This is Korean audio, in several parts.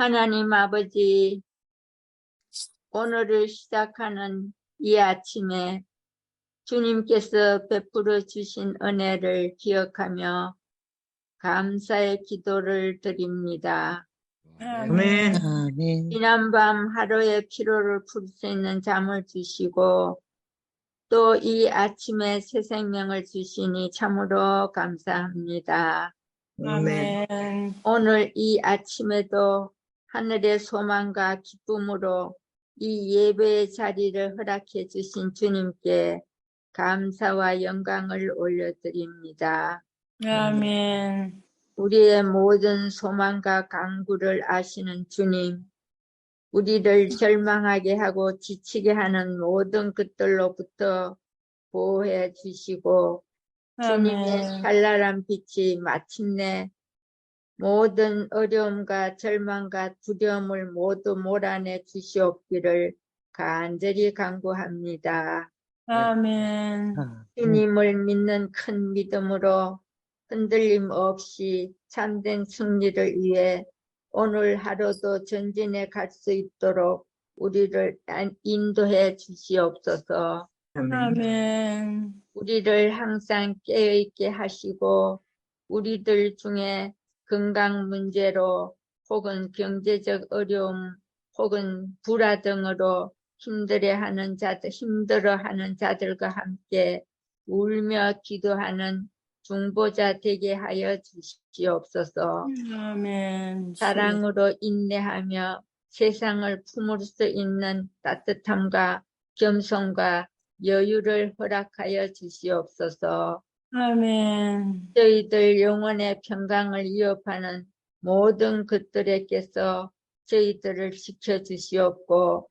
하나님 아버지, 오늘을 시작하는 이 아침에 주님께서 베풀어 주신 은혜를 기억하며 감사의 기도를 드립니다. 아멘. 아멘. 지난밤 하루의 피로를 풀 수 있는 잠을 주시고 또 이 아침에 새 생명을 주시니 참으로 감사합니다. 아멘. 오늘 이 아침에도 하늘의 소망과 기쁨으로 이 예배의 자리를 허락해 주신 주님께 감사와 영광을 올려드립니다. 아멘. 우리의 모든 소망과 간구를 아시는 주님, 우리를 절망하게 하고 지치게 하는 모든 것들로부터 보호해 주시고 주님의 아멘. 찬란한 빛이 마침내 모든 어려움과 절망과 두려움을 모두 몰아내 주시옵기를 간절히 간구합니다. 아멘. 주님을 믿는 큰 믿음으로 흔들림 없이 참된 승리를 위해 오늘 하루도 전진해 갈 수 있도록 우리를 인도해 주시옵소서. 아멘. 우리를 항상 깨어있게 하시고 우리들 중에 건강 문제로 혹은 경제적 어려움 혹은 불화 등으로 힘들어하는 자들과 함께 울며 기도하는 중보자 되게 하여 주시옵소서. 아멘. 사랑으로 인내하며 세상을 품을 수 있는 따뜻함과 겸손과 여유를 허락하여 주시옵소서. 아멘. 저희들 영혼의 평강을 위협하는 모든 것들에게서 저희들을 지켜주시옵고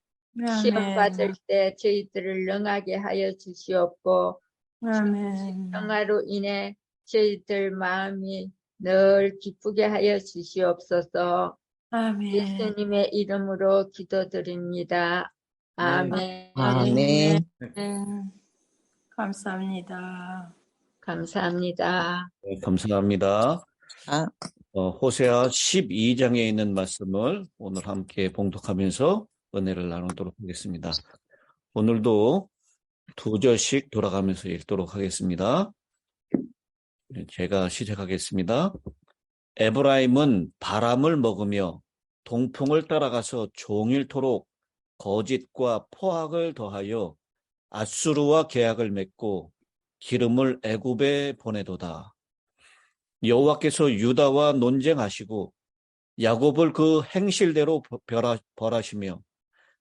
시험 받을 때 저희들을 능하게 하여 주시옵고 아멘. 평화로 인해 저희들 마음이 늘 기쁘게 하여 주시옵소서. 아멘. 예수님의 이름으로 기도드립니다. 아멘. 아멘. 감사합니다. 감사합니다. 네, 감사합니다. 호세아 12장에 있는 말씀을 오늘 함께 봉독하면서 은혜를 나누도록 하겠습니다. 오늘도 2절씩 돌아가면서 읽도록 하겠습니다. 제가 시작하겠습니다. 에브라임은 바람을 먹으며 동풍을 따라가서 종일토록 거짓과 포악을 더하여 앗수르와 계약을 맺고 기름을 애굽에 보내도다. 여호와께서 유다와 논쟁하시고 야곱을 그 행실대로 벌하시며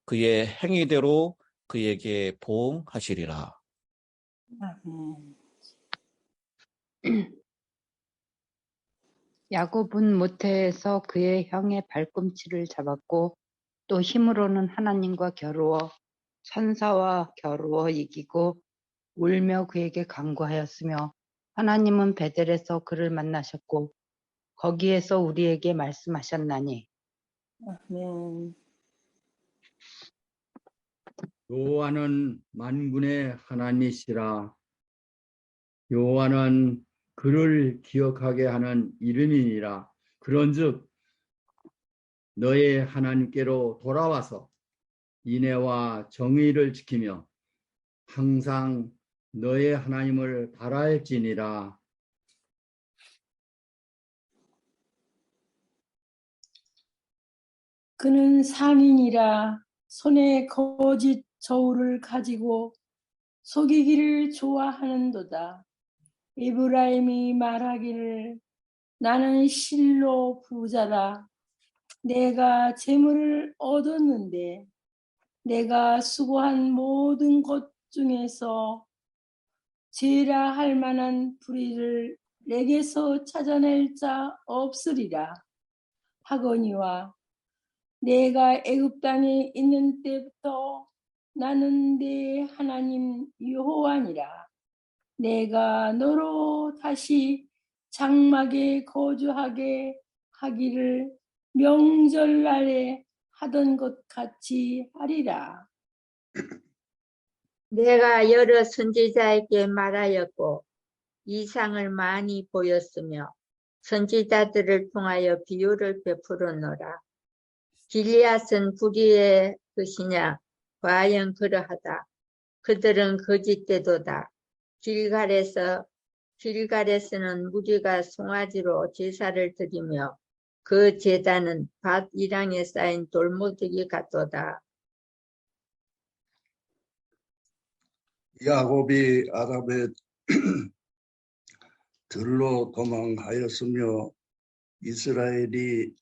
그의 행위대로 그에게 보응하시리라. 야곱은 모태에서 그의 형의 발꿈치를 잡았고 또 힘으로는 하나님과 겨루어 천사와 겨루어 이기고 울며 그에게 간구하였으며 하나님은 베델에서 그를 만나셨고 거기에서 우리에게 말씀하셨나니 아멘. 여호와는 만군의 하나님이시라. 여호와는 그를 기억하게 하는 이름이니라. 그런즉 너의 하나님께로 돌아와서 인애와 정의를 지키며 항상 너의 하나님을 바랄지니라. 그는 상인이라 손에 거짓 저울을 가지고 속이기를 좋아하는도다. 에브라임이 말하기를 나는 실로 부자라. 내가 재물을 얻었는데 내가 수고한 모든 것 중에서 죄라 할 만한 불의를 내게서 찾아낼 자 없으리라 하거니와 내가 애굽 땅에 있는 때부터 나는 내 하나님 여호와니라. 내가 너로 다시 장막에 거주하게 하기를 명절날에 하던 것 같이 하리라. 내가 여러 선지자에게 말하였고 이상을 많이 보였으며 선지자들을 통하여 비유를 베풀었노라. 길리앗은 불의의 것이냐? 과연 그러하다. 그들은 거짓되도다. 길갈에서는 무리가 송아지로 제사를 드리며 그 제단은 밭 이랑에 쌓인 돌무더기 같도다. 야곱이 아랍의 들로 도망하였으며 이스라엘이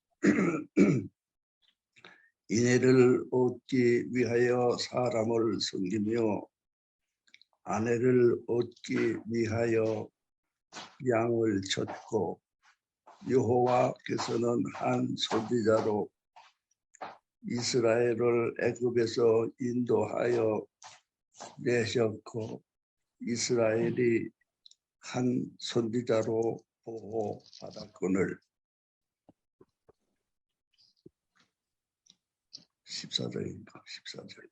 인애를 얻기 위하여 사람을 섬기며 아내를 얻기 위하여 양을 쳤고 여호와께서는 한 선지자로 이스라엘을 애굽에서 인도하여 내셨고 이스라엘이 한 선지자로 보호받았거늘. 14절입니다. 14절.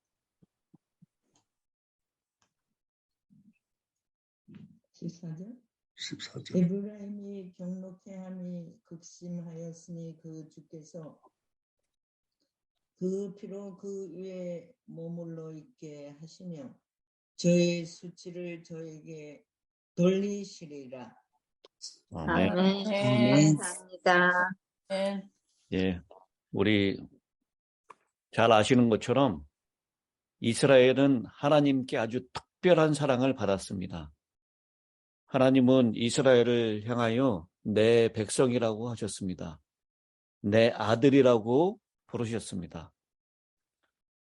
14절? 14절. 에브라임이 경록해 함이 극심하였으니 그 주께서 그 피로 그 위에 머물러 있게 하시며 저의 수치를 저에게 돌리시리라. 아멘. 아멘. 감사합니다. 예, 우리 잘 아시는 것처럼 이스라엘은 하나님께 아주 특별한 사랑을 받았습니다. 하나님은 이스라엘을 향하여 내 백성이라고 하셨습니다. 내 아들이라고 부르셨습니다.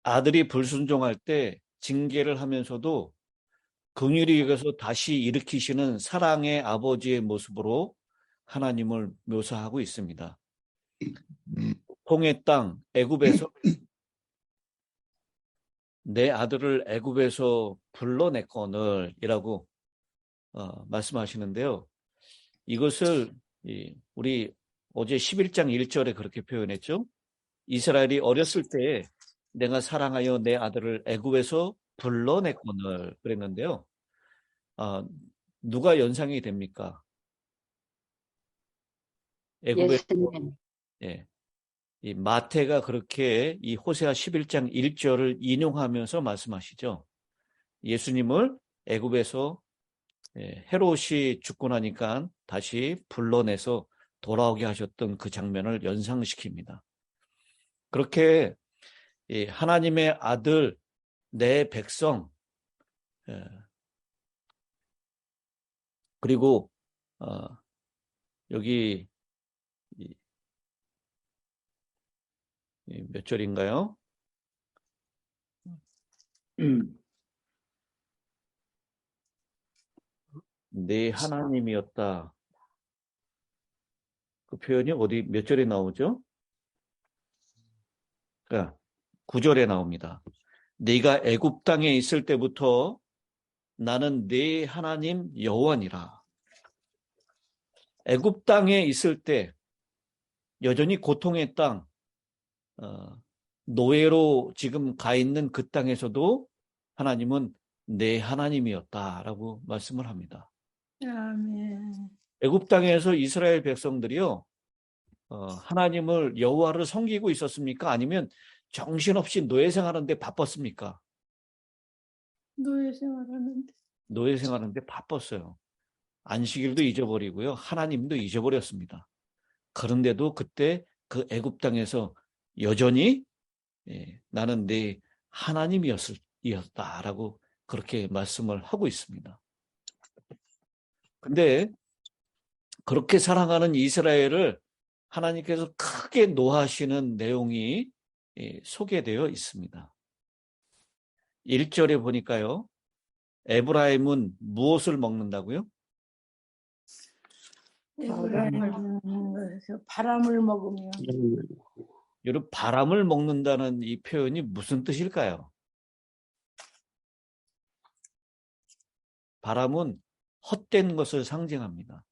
아들이 불순종할 때 징계를 하면서도 긍휼히 여겨서 다시 일으키시는 사랑의 아버지의 모습으로 하나님을 묘사하고 있습니다. 통의 땅 애굽에서 내 아들을 애굽에서 불러냈거늘이라고 말씀하시는데요. 이것을 우리 어제 11장 1절에 그렇게 표현했죠. 이스라엘이 어렸을 때 내가 사랑하여 내 아들을 애굽에서 불러냈거늘 그랬는데요. 누가 연상이 됩니까? 애굽에서 예수님. 예. 이 마태가 그렇게 이 호세아 11장 1절을 인용하면서 말씀하시죠. 예수님을 애굽에서 헤롯이 죽고 나니까 다시 불러내서 돌아오게 하셨던 그 장면을 연상시킵니다. 그렇게 하나님의 아들, 내 백성, 그리고 여기 몇 절인가요? 내 하나님이었다. 그 표현이 어디 몇 절에 나오죠? 9절에 나옵니다. 네가 애굽 땅에 있을 때부터 나는 네 하나님 여호와니라. 애굽 땅에 있을 때 여전히 고통의 땅, 노예로 지금 가 있는 그 땅에서도 하나님은 내 하나님이었다라고 말씀을 합니다. 아멘. 애굽 땅에서 이스라엘 백성들이요, 하나님을 여호와를 섬기고 있었습니까? 아니면 정신없이 노예 생활하는데 바빴습니까? 노예 생활하는데. 노예 생활하는데 바빴어요. 안식일도 잊어버리고요, 하나님도 잊어버렸습니다. 그런데도 그때 그 애굽 땅에서 여전히 나는 내 하나님이었다라고 그렇게 말씀을 하고 있습니다. 근데 그렇게 사랑하는 이스라엘을 하나님께서 크게 노하시는 내용이 소개되어 있습니다. 1절에 보니까요, 에브라임은 무엇을 먹는다고요? 바람을 먹으며. 여러분, 바람을 먹는다는 이 표현이 무슨 뜻일까요? 바람은 헛된 것을 상징합니다.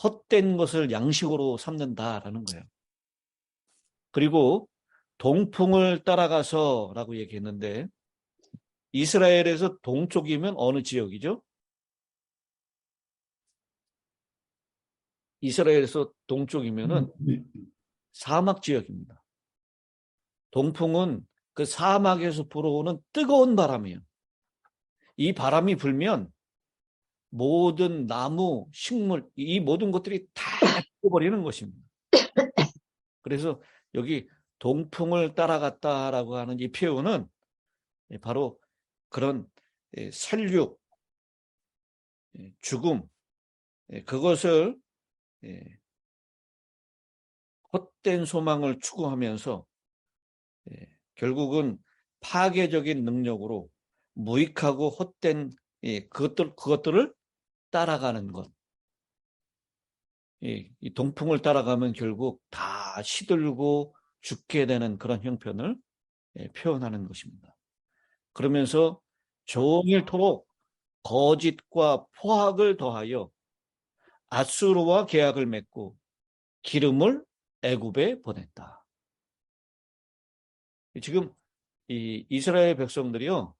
헛된 것을 양식으로 삼는다라는 거예요. 그리고 동풍을 따라가서 라고 얘기했는데, 이스라엘에서 동쪽이면 어느 지역이죠? 이스라엘에서 동쪽이면은 사막 지역입니다. 동풍은 그 사막에서 불어오는 뜨거운 바람이에요. 이 바람이 불면 모든 나무, 식물, 이 모든 것들이 다 죽어버리는 것입니다. 그래서 여기 동풍을 따라갔다라고 하는 이 표현은 바로 그런 살육, 죽음, 그것을 헛된 소망을 추구하면서 결국은 파괴적인 능력으로 무익하고 헛된 그것들을 따라가는 것. 이 동풍을 따라가면 결국 다 시들고 죽게 되는 그런 형편을 표현하는 것입니다. 그러면서 종일토록 거짓과 포악을 더하여 아수르와 계약을 맺고 기름을 애굽에 보냈다. 지금 이 이스라엘 백성들이요,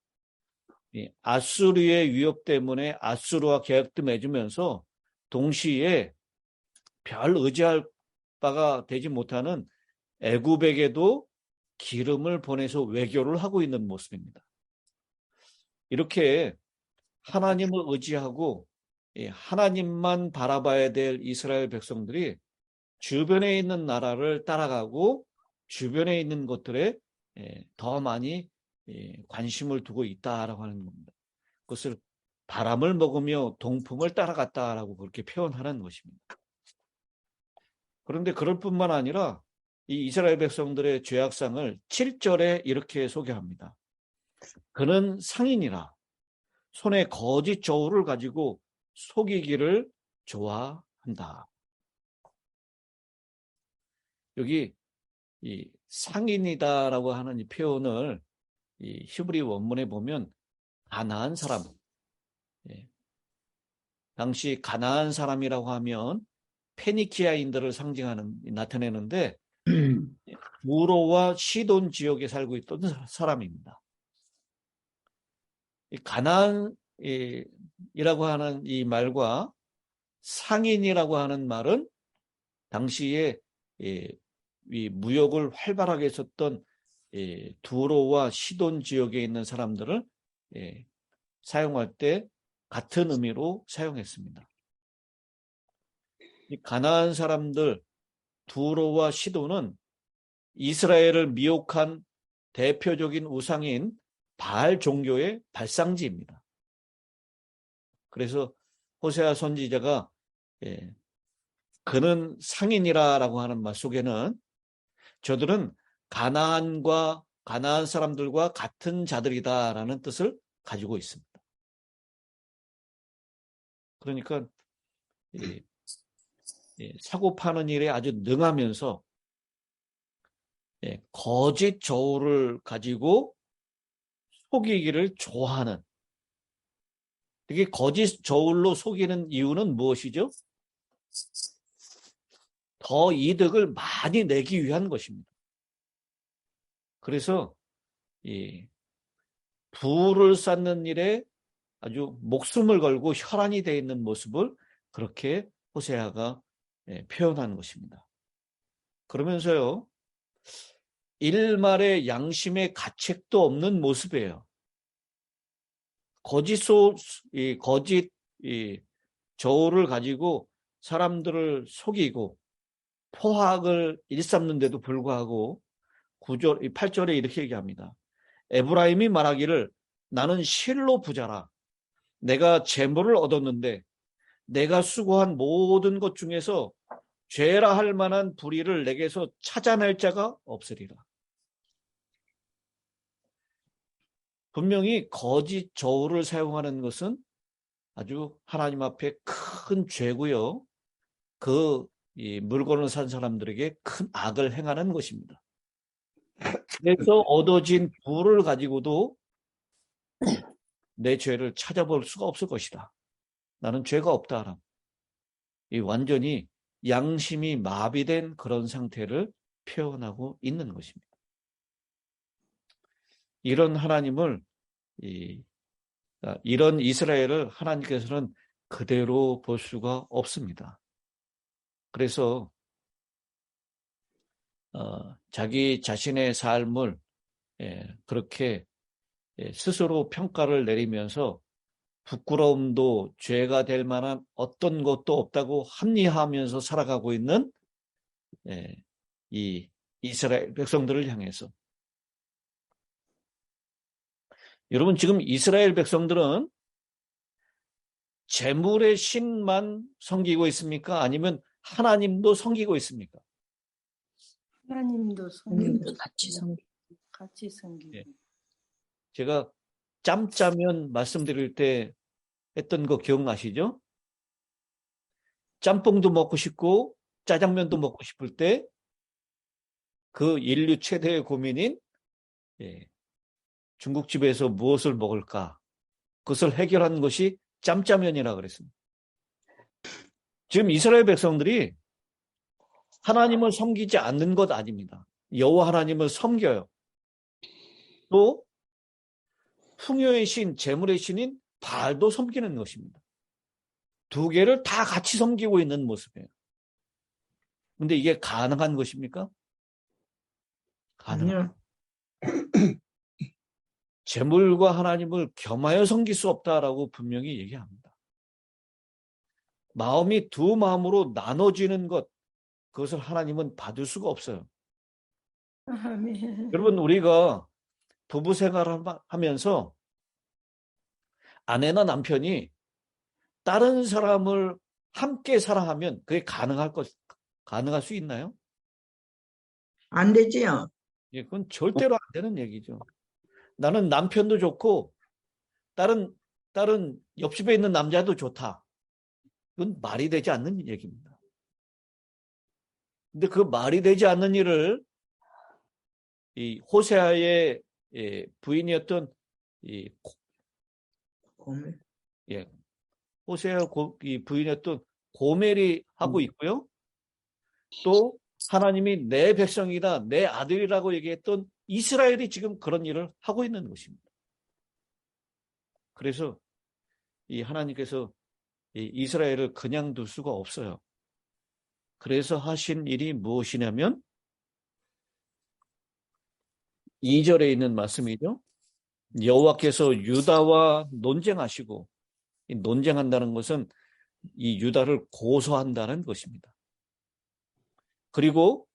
이 아수르의 위협 때문에 아수르와 계약도 맺으면서 동시에 별 의지할 바가 되지 못하는 애굽에게도 기름을 보내서 외교를 하고 있는 모습입니다. 이렇게 하나님을 의지하고 하나님만 바라봐야 될 이스라엘 백성들이 주변에 있는 나라를 따라가고 주변에 있는 것들에 더 많이 관심을 두고 있다라고 하는 겁니다. 그것을 바람을 먹으며 동풍을 따라갔다라고 그렇게 표현하는 것입니다. 그런데 그럴 뿐만 아니라 이 이스라엘 백성들의 죄악상을 7절에 이렇게 소개합니다. 그는 상인이라 손에 거짓 저울을 가지고 속이기를 좋아한다. 여기 이 상인이다라고 하는 이 표현을 이 히브리 원문에 보면 가나안 사람, 당시 가나안 사람이라고 하면 페니키아인들을 나타내는데 두로와 시돈 지역에 살고 있던 사람입니다. 이 가나안이라고 하는 이 말과 상인이라고 하는 말은 당시에 이 무역을 활발하게 했었던 두로와 시돈 지역에 있는 사람들을 사용할 때 같은 의미로 사용했습니다. 이 가나안 사람들 두로와 시돈은 이스라엘을 미혹한 대표적인 우상인 바알 종교의 발상지입니다. 그래서 호세아 선지자가 그는 상인이라고 하는 말 속에는 저들은 가나안 사람들과 같은 자들이다라는 뜻을 가지고 있습니다. 그러니까 사고 파는 일에 아주 능하면서 거짓 저울을 가지고 속이기를 좋아하는, 이게 거짓 저울로 속이는 이유는 무엇이죠? 더 이득을 많이 내기 위한 것입니다. 그래서 부를 쌓는 일에 아주 목숨을 걸고 혈안이 되어 있는 모습을 그렇게 호세아가 표현한 것입니다. 그러면서요, 일말의 양심의 가책도 없는 모습이에요. 거짓 저울을 가지고 사람들을 속이고 포악을 일삼는데도 불구하고 8절에 이렇게 얘기합니다. 에브라임이 말하기를 나는 실로 부자라. 내가 재물을 얻었는데 내가 수고한 모든 것 중에서 죄라 할 만한 불의를 내게서 찾아낼 자가 없으리라. 분명히 거짓 저울을 사용하는 것은 아주 하나님 앞에 큰 죄고요. 이 물건을 산 사람들에게 큰 악을 행하는 것입니다. 그래서 얻어진 부를 가지고도 내 죄를 찾아볼 수가 없을 것이다. 나는 죄가 없다. 이 완전히 양심이 마비된 그런 상태를 표현하고 있는 것입니다. 이런 하나님을, 이런 이스라엘을 하나님께서는 그대로 볼 수가 없습니다. 그래서 자기 자신의 삶을 그렇게 스스로 평가를 내리면서 부끄러움도 죄가 될 만한 어떤 것도 없다고 합리화하면서 살아가고 있는 이 이스라엘 백성들을 향해서 여러분 지금 이스라엘 백성들은 재물의 신만 섬기고 있습니까? 아니면 하나님도 섬기고 있습니까? 하나님도 같이 섬기고. 예. 제가 짬짜면 말씀드릴 때 했던 거 기억나시죠? 짬뽕도 먹고 싶고 짜장면도 먹고 싶을 때 그 인류 최대의 고민인 중국집에서 무엇을 먹을까? 그것을 해결한 것이 짬짜면이라고 그랬습니다. 지금 이스라엘 백성들이 하나님을 섬기지 않는 것 아닙니다. 여호와 하나님을 섬겨요. 또 풍요의 신, 재물의 신인 바알도 섬기는 것입니다. 두 개를 다 같이 섬기고 있는 모습이에요. 근데 이게 가능한 것입니까? 가능합니다. 재물과 하나님을 겸하여 섬길 수 없다라고 분명히 얘기합니다. 마음이 두 마음으로 나눠지는 것, 그것을 하나님은 받을 수가 없어요. 아멘. 여러분 우리가 부부 생활을 하면서 아내나 남편이 다른 사람을 함께 사랑하면 그게 가능할 수 있나요? 안 되지요. 예, 그건 절대로 안 되는 얘기죠. 나는 남편도 좋고 다른 옆집에 있는 남자도 좋다. 그건 말이 되지 않는 얘기입니다. 근데 그 말이 되지 않는 일을 이 호세아의 부인이었던 이 고멜. 호세아 이 부인이었던 고멜이 하고 있고요. 또 하나님이 내 백성이다, 내 아들이라고 얘기했던 이스라엘이 지금 그런 일을 하고 있는 것입니다. 그래서 이 하나님께서 이 이스라엘을 그냥 둘 수가 없어요. 그래서 하신 일이 무엇이냐면 2절에 있는 말씀이죠. 여호와께서 유다와 논쟁하시고, 이 논쟁한다는 것은 이 유다를 고소한다는 것입니다. 그리고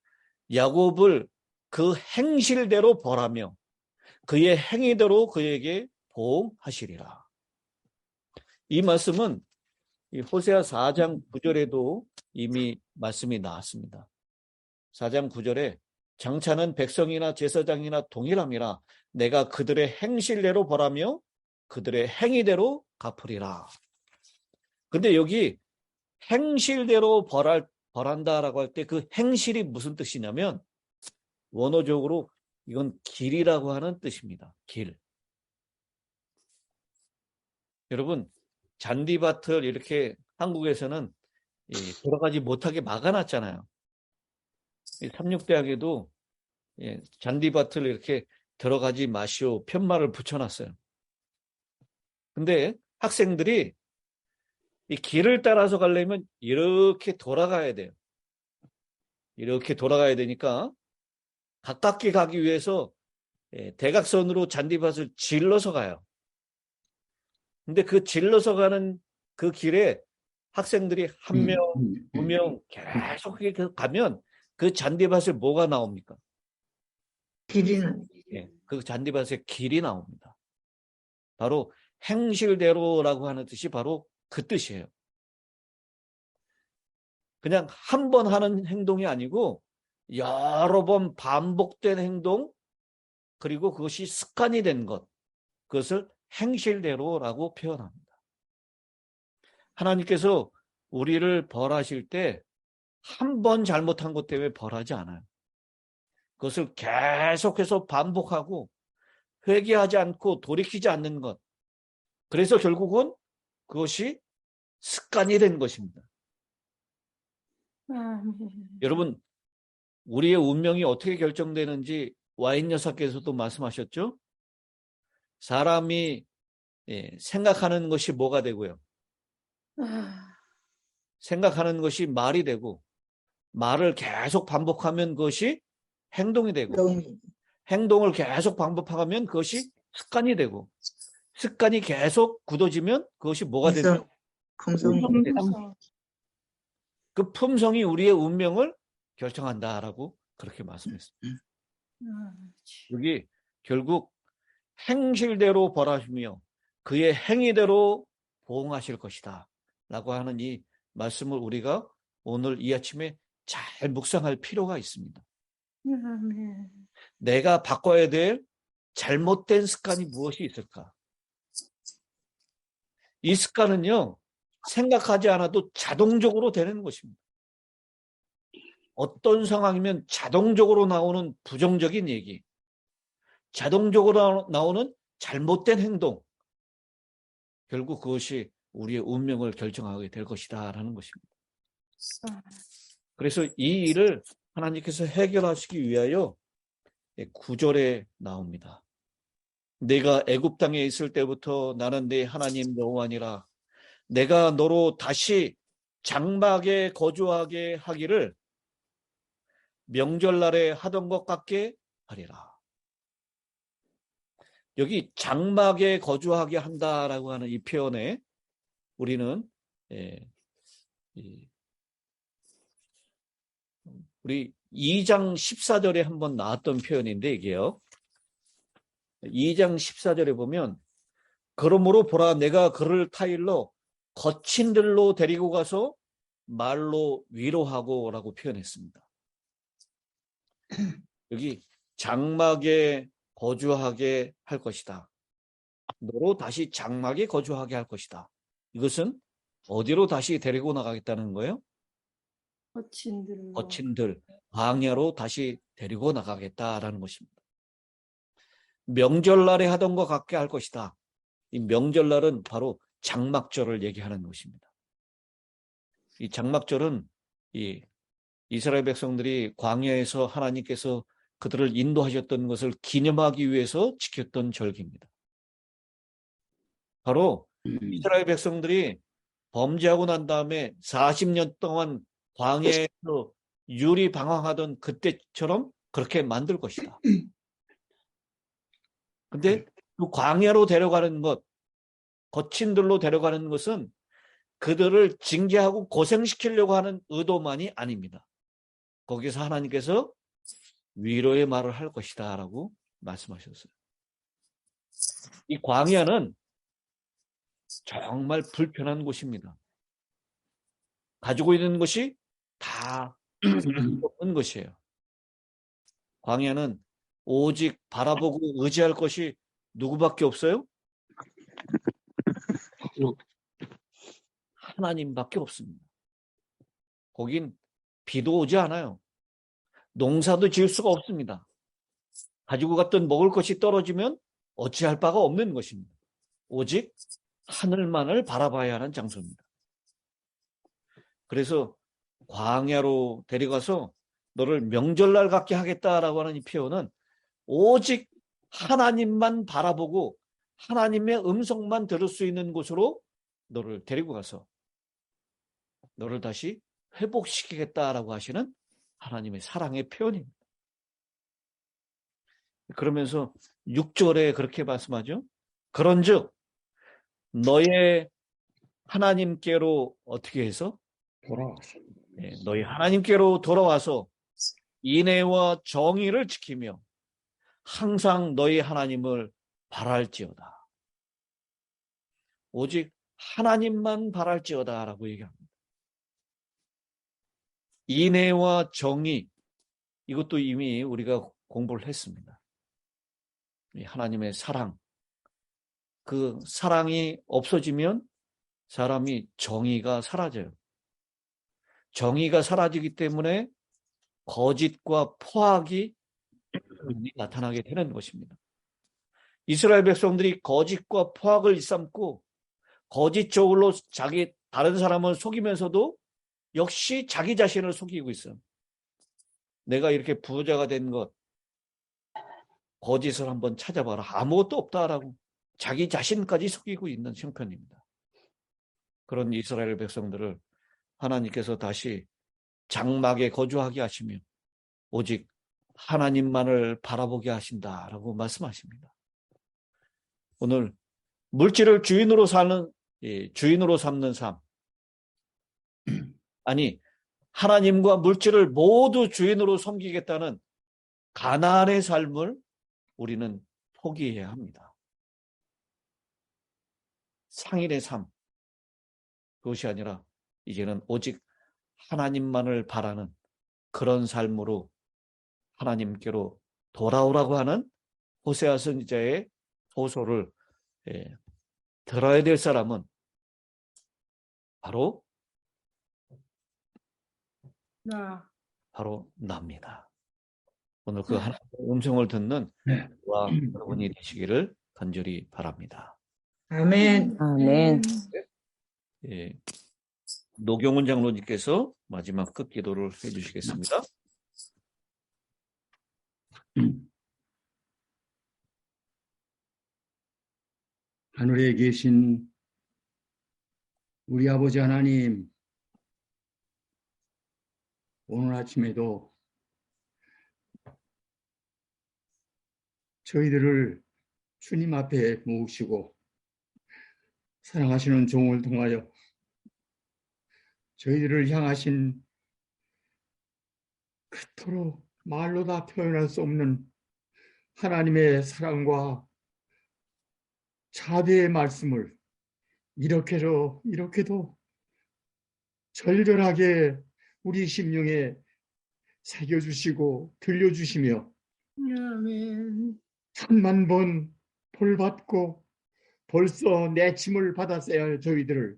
야곱을 그 행실대로 벌하며 그의 행위대로 그에게 보응하시리라. 이 말씀은 이 호세아 4장 9절에도 이미 말씀이 나왔습니다. 4장 9절에 장차는 백성이나 제사장이나 동일함이라 내가 그들의 행실대로 벌하며 그들의 행위대로 갚으리라. 근데 여기 행실대로 벌한다라고 할 때 그 행실이 무슨 뜻이냐면 원어적으로 이건 길이라고 하는 뜻입니다. 길. 여러분 잔디밭을 이렇게 한국에서는 들어가지 못하게 막아놨잖아요. 삼육대학에도 잔디밭을 이렇게 들어가지 마시오 편말을 붙여놨어요. 근데 학생들이 이 길을 따라서 가려면 이렇게 돌아가야 돼요. 이렇게 돌아가야 되니까 가깝게 가기 위해서 대각선으로 잔디밭을 질러서 가요. 근데 그 질러서 가는 그 길에 학생들이 한 명, 두 명 계속 가면 그 잔디밭에 뭐가 나옵니까? 길이는 그 잔디밭에 길이 나옵니다. 바로 행실대로라고 하는 뜻이 바로 그 뜻이에요. 그냥 한 번 하는 행동이 아니고 여러 번 반복된 행동, 그리고 그것이 습관이 된 것, 그것을 행실대로라고 표현합니다. 하나님께서 우리를 벌하실 때 한 번 잘못한 것 때문에 벌하지 않아요. 그것을 계속해서 반복하고 회개하지 않고 돌이키지 않는 것. 그래서 결국은 그것이 습관이 된 것입니다. 여러분, 우리의 운명이 어떻게 결정되는지 와인 여사께서도 말씀하셨죠? 사람이 생각하는 것이 뭐가 되고요? 생각하는 것이 말이 되고, 말을 계속 반복하면 그것이 행동이 되고, 영이 행동을 계속 반복하면 그것이 습관이 되고, 습관이 계속 굳어지면 그것이 뭐가 된다? 금성 품성이 된다. 품성. 그 품성이 우리의 운명을 결정한다라고 그렇게 말씀했습니다. 여기 결국 행실대로 벌하시며 그의 행위대로 보응하실 것이다 라고 하는 이 말씀을 우리가 오늘 이 아침에 잘 묵상할 필요가 있습니다. 아멘. 내가 바꿔야 될 잘못된 습관이 무엇이 있을까? 이 습관은요, 생각하지 않아도 자동적으로 되는 것입니다. 어떤 상황이면 자동적으로 나오는 부정적인 얘기, 자동적으로 나오는 잘못된 행동, 결국 그것이 우리의 운명을 결정하게 될 것이다 라는 것입니다. 그래서 이 일을 하나님께서 해결하시기 위하여 9절에 나옵니다. 내가 애굽 땅에 있을 때부터 나는 내 하나님 여호와니라. 내가 너로 다시 장막에 거주하게 하기를 명절날에 하던 것 같게 하리라. 여기 장막에 거주하게 한다라고 하는 이 표현에 우리는 우리 2장 14절에 한번 나왔던 표현인데 이게요. 2장 14절에 보면 그러므로 보라 내가 그를 타일러 거친 들로 데리고 가서 말로 위로하고 라고 표현했습니다. 여기 장막에 거주하게 할 것이다. 너로 다시 장막에 거주하게 할 것이다. 이것은 어디로 다시 데리고 나가겠다는 거예요? 거친 들로. 거친 들, 광야로 다시 데리고 나가겠다라는 것입니다. 명절날에 하던 것 같게 할 것이다. 이 명절날은 바로 장막절을 얘기하는 것입니다. 이 장막절은 이 이스라엘 백성들이 광야에서 하나님께서 그들을 인도하셨던 것을 기념하기 위해서 지켰던 절기입니다. 바로 이스라엘 백성들이 범죄하고 난 다음에 40년 동안 광야에서 유리방황하던 그때처럼 그렇게 만들 것이다. 근데 그 광야로 데려가는 것, 거친 들로 데려가는 것은 그들을 징계하고 고생시키려고 하는 의도만이 아닙니다. 거기서 하나님께서 위로의 말을 할 것이다 라고 말씀하셨어요. 이 광야는 정말 불편한 곳입니다. 가지고 있는 것이 다 없는 것이에요. 광야는 오직 바라보고 의지할 것이 누구밖에 없어요? 하나님밖에 없습니다. 거긴 비도 오지 않아요. 농사도 지을 수가 없습니다. 가지고 갔던 먹을 것이 떨어지면 어찌할 바가 없는 것입니다. 오직 하늘만을 바라봐야 하는 장소입니다. 그래서 광야로 데려가서 너를 명절날 같게 하겠다라고 하는 이 표현은 오직 하나님만 바라보고 하나님의 음성만 들을 수 있는 곳으로 너를 데리고 가서 너를 다시 회복시키겠다라고 하시는 하나님의 사랑의 표현입니다. 그러면서 6절에 그렇게 말씀하죠. 그런즉 너의 하나님께로 어떻게 해서? 돌아왔어. 너희 하나님께로 돌아와서 인애와 정의를 지키며 항상 너희 하나님을 바랄지어다. 오직 하나님만 바랄지어다 라고 얘기합니다. 인애와 정의, 이것도 이미 우리가 공부를 했습니다. 하나님의 사랑, 그 사랑이 없어지면 사람이 정의가 사라져요. 정의가 사라지기 때문에 거짓과 포악이 나타나게 되는 것입니다. 이스라엘 백성들이 거짓과 포악을 일삼고 거짓적으로 다른 사람을 속이면서도 역시 자기 자신을 속이고 있어요. 내가 이렇게 부자가 된 것, 거짓을 한번 찾아봐라. 아무것도 없다라고 자기 자신까지 속이고 있는 형편입니다. 그런 이스라엘 백성들을 하나님께서 다시 장막에 거주하게 하시며 오직 하나님만을 바라보게 하신다라고 말씀하십니다. 오늘 물질을 주인으로 삼는 삶, 아니 하나님과 물질을 모두 주인으로 섬기겠다는 가난의 삶을 우리는 포기해야 합니다. 상인의 삶, 그것이 아니라 이제는 오직 하나님만을 바라는 그런 삶으로 하나님께로 돌아오라고 하는 호세아 선지자의 호소를 들어야 될 사람은 바로 납니다. 오늘 그 하나님의 음성을 듣는 저와 여러분이 되시기를 간절히 바랍니다. 아멘. 아멘. 노경훈 장로님께서 마지막 끝기도를 해주시겠습니다. 하늘에 계신 우리 아버지 하나님, 오늘 아침에도 저희들을 주님 앞에 모으시고 사랑하시는 종을 통하여 저희들을 향하신 그토록 말로 다 표현할 수 없는 하나님의 사랑과 자비의 말씀을 이렇게도 절절하게 우리 심령에 새겨주시고 들려주시며 아멘. 천만 번 벌받고 벌써 내침을 받았어야 할 저희들을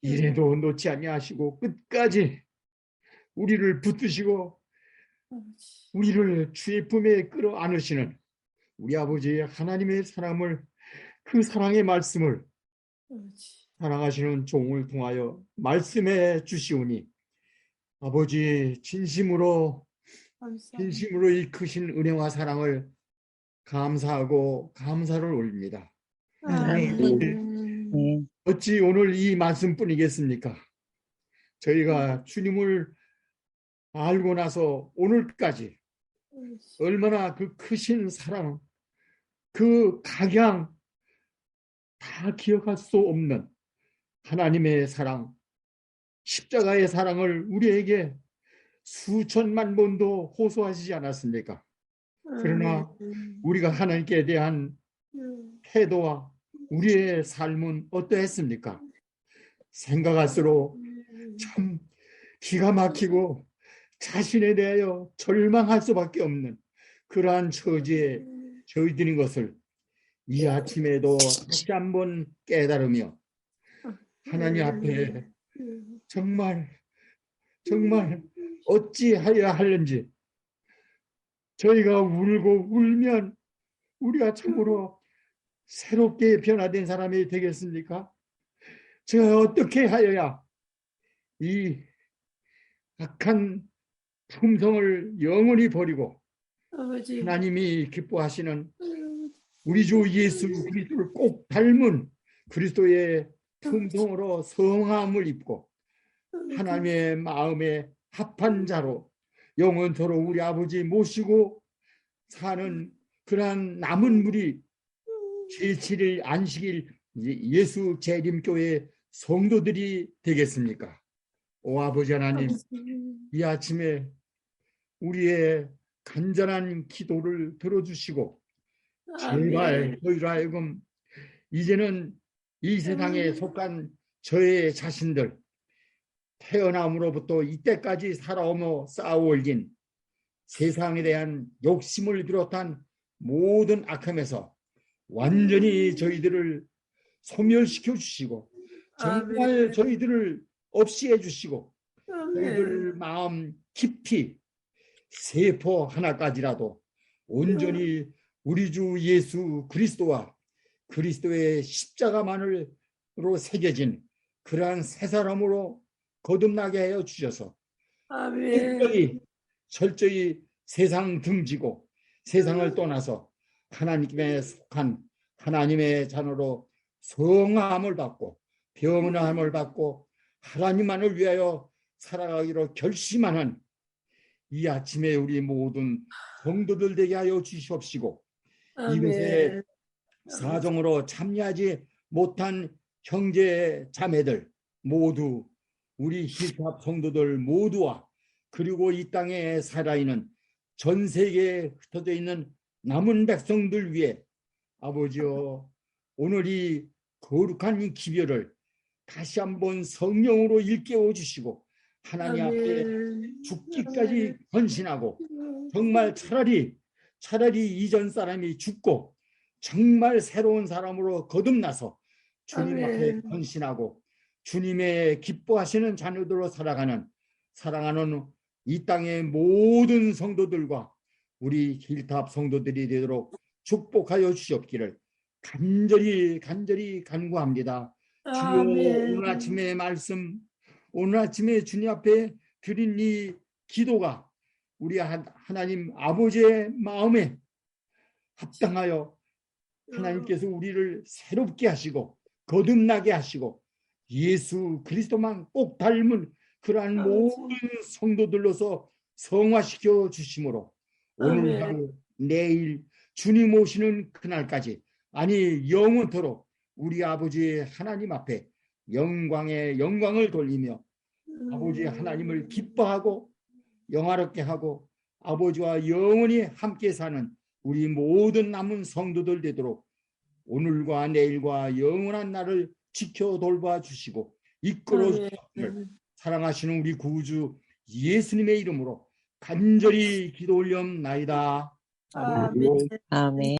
이래도 놓지 아니하시고 끝까지 우리를 붙드시고 우리를 주의 품에 끌어안으시는 우리 아버지의 하나님의 사랑을, 그 사랑의 말씀을 사랑하시는 종을 통하여 말씀해 주시오니 아버지 진심으로 이 크신 은혜와 사랑을 감사하고 감사를 올립니다. 아멘. 어찌 오늘 이 말씀뿐이겠습니까? 저희가 주님을 알고 나서 오늘까지 얼마나 그 크신 사랑, 그 각양 다 기억할 수 없는 하나님의 사랑, 십자가의 사랑을 우리에게 수천만 번도 호소하시지 않았습니까? 그러나 우리가 하나님께 대한 태도와 우리의 삶은 어떠했습니까? 생각할수록 참 기가 막히고 자신에 대하여 절망할 수밖에 없는 그러한 처지에 저희들인 것을 이 아침에도 다시 한번 깨달으며 하나님 앞에 정말 어찌하여야 하는지, 저희가 울고 울면 우리가 참으로 새롭게 변화된 사람이 되겠습니까? 제가 어떻게 하여야 이 악한 품성을 영원히 버리고 하나님이 기뻐하시는 우리 주 예수 그리스도를 꼭 닮은 그리스도의 품성으로 성함을 입고 하나님의 마음에 합한 자로 영원토록 우리 아버지 모시고 사는 그러한 남은 무리 제7일 안식일 예수 재림교회 성도들이 되겠습니까? 오 아버지 하나님, 이 아침에 우리의 간절한 기도를 들어주시고 제발 저희로 하여금 이제는 이 세상에 속한 저의 자신들, 태어남으로부터 이때까지 살아오며 쌓아올린 세상에 대한 욕심을 비롯한 모든 악함에서 완전히 저희들을 소멸시켜 주시고 정말 저희들을 없이 해주시고 저희들 마음 깊이 세포 하나까지라도 온전히 우리 주 예수 그리스도와 그리스도의 십자가만으로 새겨진 그러한 새 사람으로 거듭나게 하여 주셔서 철저히 세상 등지고 세상을 떠나서 하나님께 속한 하나님의 자녀로 성함을 받고 변함을 받고 하나님만을 위하여 살아가기로 결심하는 이 아침에 우리 모든 성도들 되게 하여 주시옵시고 이것에 아멘. 사정으로 참여하지 못한 형제 자매들 모두 우리 힐탑 성도들 모두와 그리고 이 땅에 살아있는 전 세계에 흩어져 있는 남은 백성들 위해 아버지여 오늘 이 거룩한 이 기별을 다시 한번 성령으로 일깨워 주시고 하나님 앞에 아멘. 죽기까지 헌신하고 정말 차라리 이전 사람이 죽고 정말 새로운 사람으로 거듭나서 주님 앞에 아멘. 헌신하고 주님의 기뻐하시는 자녀들로 사랑하는 이 땅의 모든 성도들과 우리 힐탑 성도들이 되도록 축복하여 주시옵기를 간절히 간구합니다. 주여 아멘. 오늘 아침의 말씀 오늘 아침에 주님 앞에 드린 이 기도가 우리 하나님 아버지의 마음에 합당하여 하나님께서 우리를 새롭게 하시고 거듭나게 하시고 예수 그리스도만 꼭 닮은 그러한 모든 성도들로서 성화시켜 주심으로 오늘 아멘. 하루 내일 주님 오시는 그날까지 아니 영원토록 우리 아버지 하나님 앞에 영광을 돌리며 아버지 하나님을 기뻐하고 영화롭게 하고 아버지와 영원히 함께 사는 우리 모든 남은 성도들 되도록 오늘과 내일과 영원한 날을 지켜 돌봐 주시고 이끌어 주시기를 사랑하시는 우리 구주 예수님의 이름으로 간절히 기도 올리옵나이다. 아멘. 아멘.